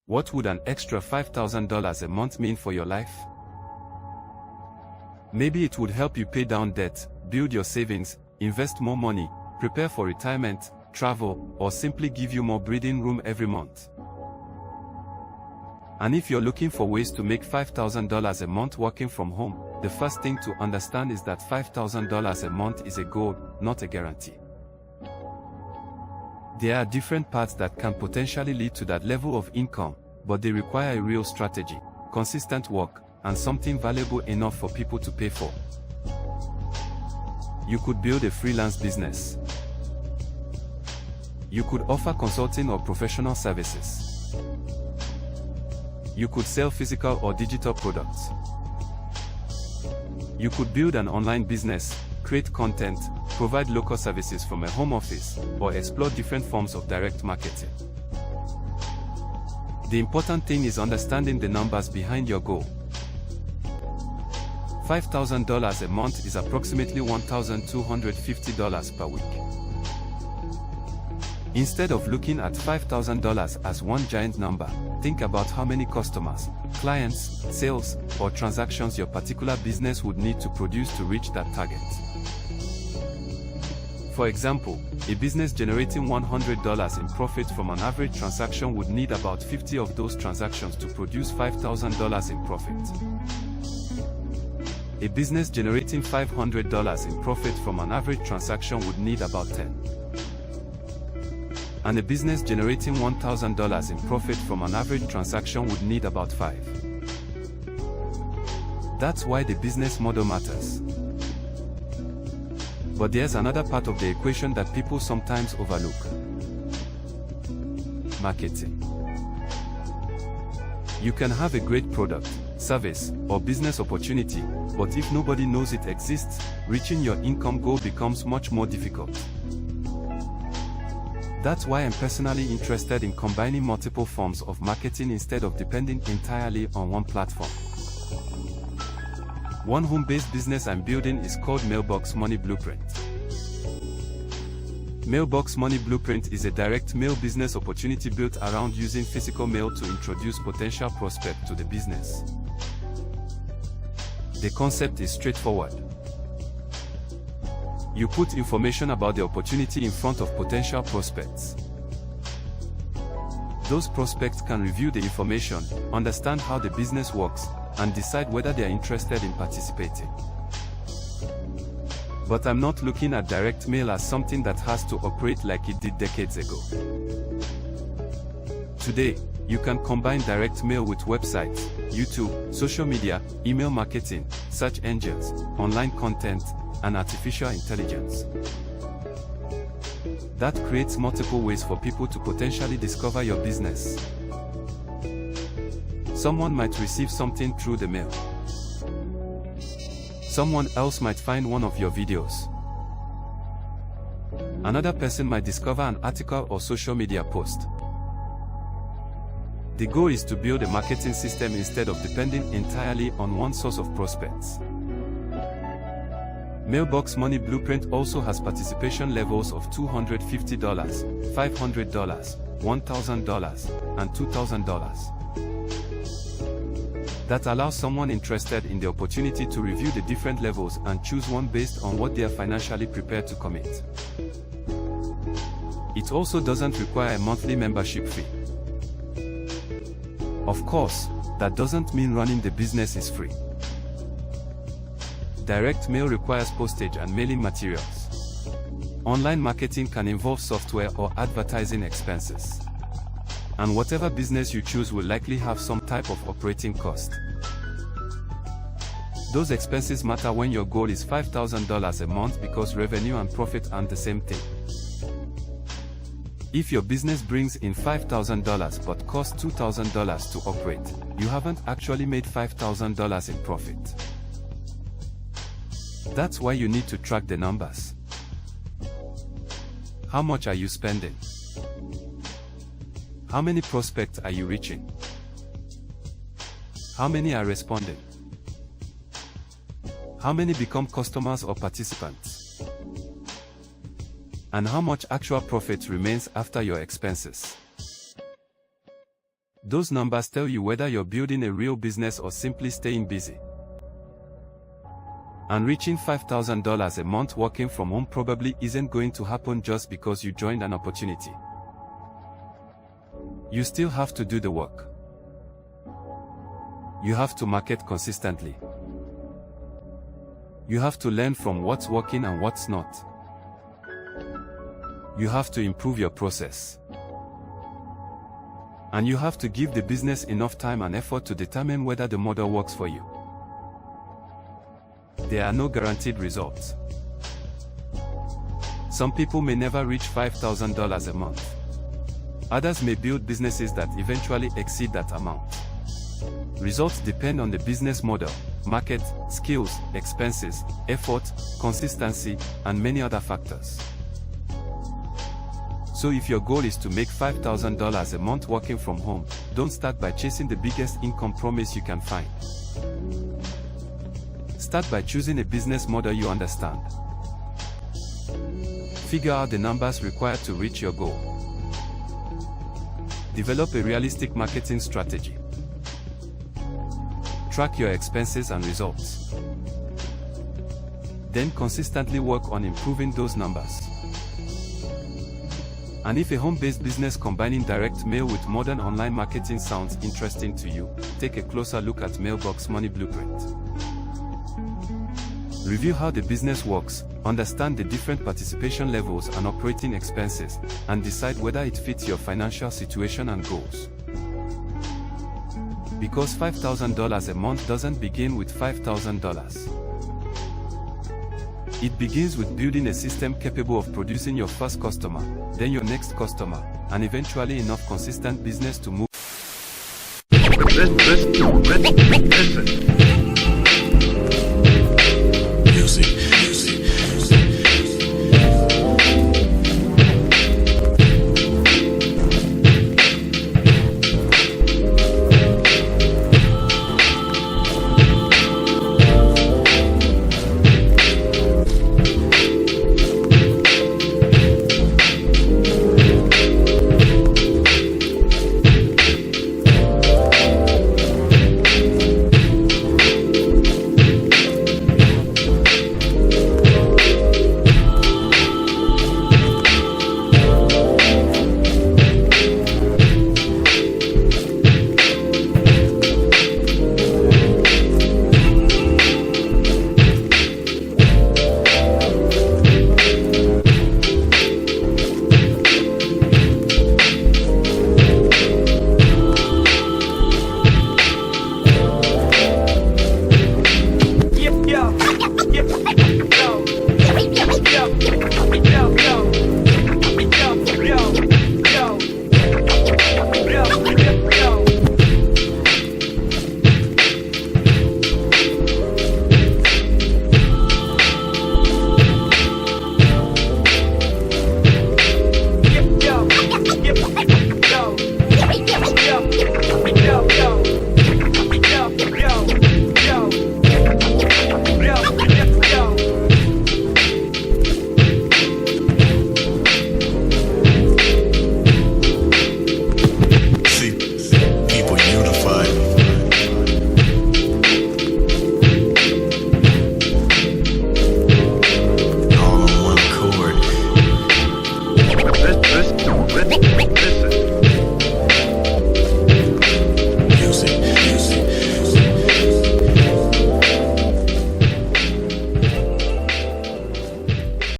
What would an extra $5,000 a month mean for your life? Maybe it would help you pay down debt, build your savings, invest more money, prepare for retirement, travel, or simply give you more breathing room every month. And if you're looking for ways to make $5,000 a month working from home, the first thing to understand is that $5,000 a month is a goal, not a guarantee. There are different paths that can potentially lead to that level of income, but they require a real strategy, consistent work, and something valuable enough for people to pay for. You could build a freelance business. You could offer consulting or professional services. You could sell physical or digital products. You could build an online business, create content, provide local services from a home office, or explore different forms of direct marketing. The important thing is understanding the numbers behind your goal. $5,000 a month is approximately $1,250 per week. Instead of looking at $5,000 as one giant number, think about how many customers, clients, sales, or transactions your particular business would need to produce to reach that target. For example, a business generating $100 in profit from an average transaction would need about 50 of those transactions to produce $5,000 in profit. A business generating $500 in profit from an average transaction would need about 10. And a business generating $1,000 in profit from an average transaction would need about 5. That's why the business model matters. But there's another part of the equation that people sometimes overlook. Marketing. You can have a great product, service, or business opportunity, but if nobody knows it exists, reaching your income goal becomes much more difficult. That's why I'm personally interested in combining multiple forms of marketing instead of depending entirely on one platform. One home-based business I'm building is called Mailbox Money Blueprint. Mailbox Money Blueprint is a direct mail business opportunity built around using physical mail to introduce potential prospects to the business. The concept is straightforward. You put information about the opportunity in front of potential prospects. Those prospects can review the information, understand how the business works, and decide whether they are interested in participating. But I'm not looking at direct mail as something that has to operate like it did decades ago. Today, you can combine direct mail with websites, YouTube, social media, email marketing, search engines, online content, and artificial intelligence. That creates multiple ways for people to potentially discover your business. Someone might receive something through the mail. Someone else might find one of your videos. Another person might discover an article or social media post. The goal is to build a marketing system instead of depending entirely on one source of prospects. Mailbox Money Blueprint also has participation levels of $250, $500, $1,000, and $2,000. That allows someone interested in the opportunity to review the different levels and choose one based on what they are financially prepared to commit. It also doesn't require a monthly membership fee. Of course, that doesn't mean running the business is free. Direct mail requires postage and mailing materials. Online marketing can involve software or advertising expenses. And whatever business you choose will likely have some type of operating cost. Those expenses matter when your goal is $5,000 a month because revenue and profit aren't the same thing. If your business brings in $5,000 but costs $2,000 to operate, you haven't actually made $5,000 in profit. That's why you need to track the numbers. How much are you spending? How many prospects are you reaching? How many are responding? How many become customers or participants? And how much actual profit remains after your expenses? Those numbers tell you whether you're building a real business or simply staying busy. And reaching $5,000 a month working from home probably isn't going to happen just because you joined an opportunity. You still have to do the work. You have to market consistently. You have to learn from what's working and what's not. You have to improve your process. And you have to give the business enough time and effort to determine whether the model works for you. There are no guaranteed results. Some people may never reach $5,000 a month. Others may build businesses that eventually exceed that amount. Results depend on the business model, market, skills, expenses, effort, consistency, and many other factors. So if your goal is to make $5,000 a month working from home, don't start by chasing the biggest income promise you can find. Start by choosing a business model you understand. Figure out the numbers required to reach your goal. Develop a realistic marketing strategy. Track your expenses and results. Then consistently work on improving those numbers. And if a home-based business combining direct mail with modern online marketing sounds interesting to you, take a closer look at Mailbox Money Blueprint. Review how the business works, understand the different participation levels and operating expenses, and decide whether it fits your financial situation and goals. Because $5,000 a month doesn't begin with $5,000. It begins with building a system capable of producing your first customer, then your next customer, and eventually enough consistent business to move.